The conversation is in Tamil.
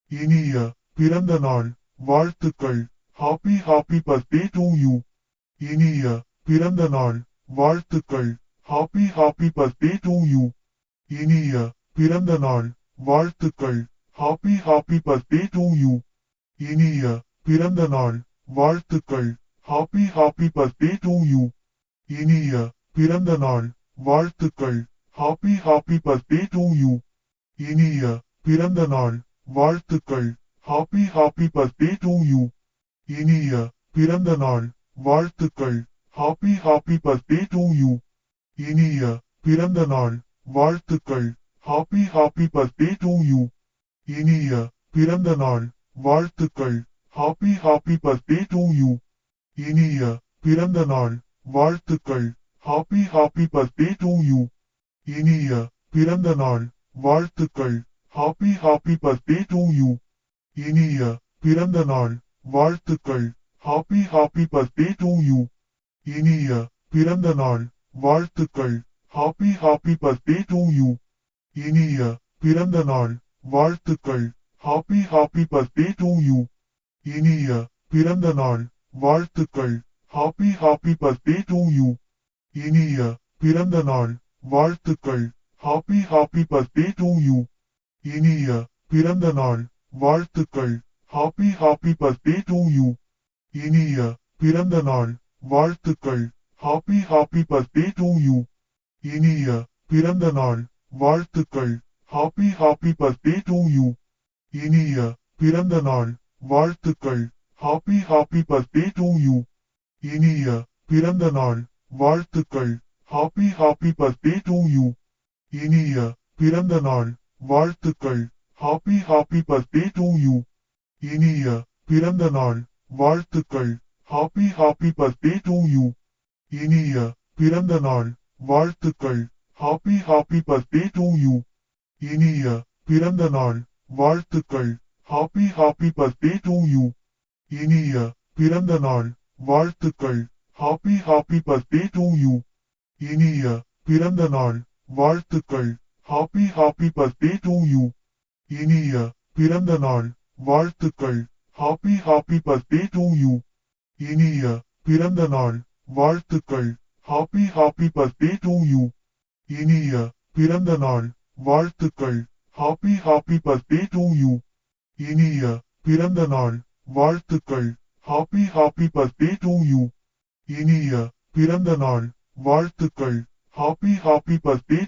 இனிய பிறந்த நாள் வாழ்த்துக்கள். Happy happy birthday to you. இனிய பிறந்த நாள் வாழ்த்துக்கள். Happy happy birthday to you. இனிய பிறந்த நாள் வாழ்த்துக்கள். Happy happy birthday to you. இனிய பிறந்த நாள் வாழ்த்துக்கள். Happy happy birthday to you. இனிய பிறந்த நாள் வாழ்த்துக்கள். Happy happy birthday to you. இனிய பிறந்த நாள் வாழ்த்துக்கள். Happy happy birthday to you. இனிய பிறந்த நாள் வாழ்த்துக்கள். Happy happy birthday to you. இனிய பிறந்த நாள் வாழ்த்துக்கள். Happy happy birthday to you. இனிய பிறந்த நாள் வாழ்த்துக்கள். Happy happy birthday to you. இனிய பிறந்த நாள் வாழ்த்துக்கள். Happy happy birthday to you. இனிய பிறந்த நாள் வாழ்த்துக்கள். Happy happy birthday to you. இனிய பிறந்த நாள் வாழ்த்துக்கள். Happy happy birthday to you. இனிய பிறந்த நாள் வாழ்த்துக்கள். Happy happy birthday to you. இனிய பிறந்த நாள் வாழ்த்துக்கள். Happy happy birthday to you. இனிய பிறந்த நாள் வாழ்த்துக்கள். Happy happy birthday to you. இனிய பிறந்த நாள் வாழ்த்துக்கள். Happy happy birthday to you. இனிய பிறந்த நாள் வாழ்த்துக்கள். Happy happy birthday to you. இனிய பிறந்த நாள் வாழ்த்துக்கள். Happy happy birthday to you. இனிய பிறந்த நாள் வாழ்த்துக்கள். Happy happy birthday to you. இனிய பிறந்த நாள் வாழ்த்துக்கள். Happy happy birthday to you. இனிய பிறந்த நாள் வாழ்த்துக்கள். Happy happy birthday to you. இனிய பிறந்த நாள் வாழ்த்துக்கள். Happy happy birthday to you. இனிய பிறந்த நாள் வாழ்த்துக்கள். Happy happy birthday to you. இனிய பிறந்த நாள் வாழ்த்துக்கள். Happy happy birthday to you. இனிய பிறந்த நாள் வாழ்த்துக்கள். Happy happy birthday to you. இனிய பிறந்த நாள் வாழ்த்துக்கள். Happy happy birthday to you. இனிய பிறந்த நாள் வாழ்த்துக்கள். Happy happy birthday to you. இனிய பிறந்த நாள் வாழ்த்துக்கள். Happy happy birthday to you. இனிய பிறந்த நாள் வாழ்த்துக்கள். Happy happy birthday to you. இனிய பிறந்த நாள் வாழ்த்துக்கள். Happy happy birthday to you. இனிய பிறந்த நாள் வாழ்த்துக்கள். Happy happy birthday to you. இனிய பிறந்த நாள் வாழ்த்துக்கள். Happy happy birthday to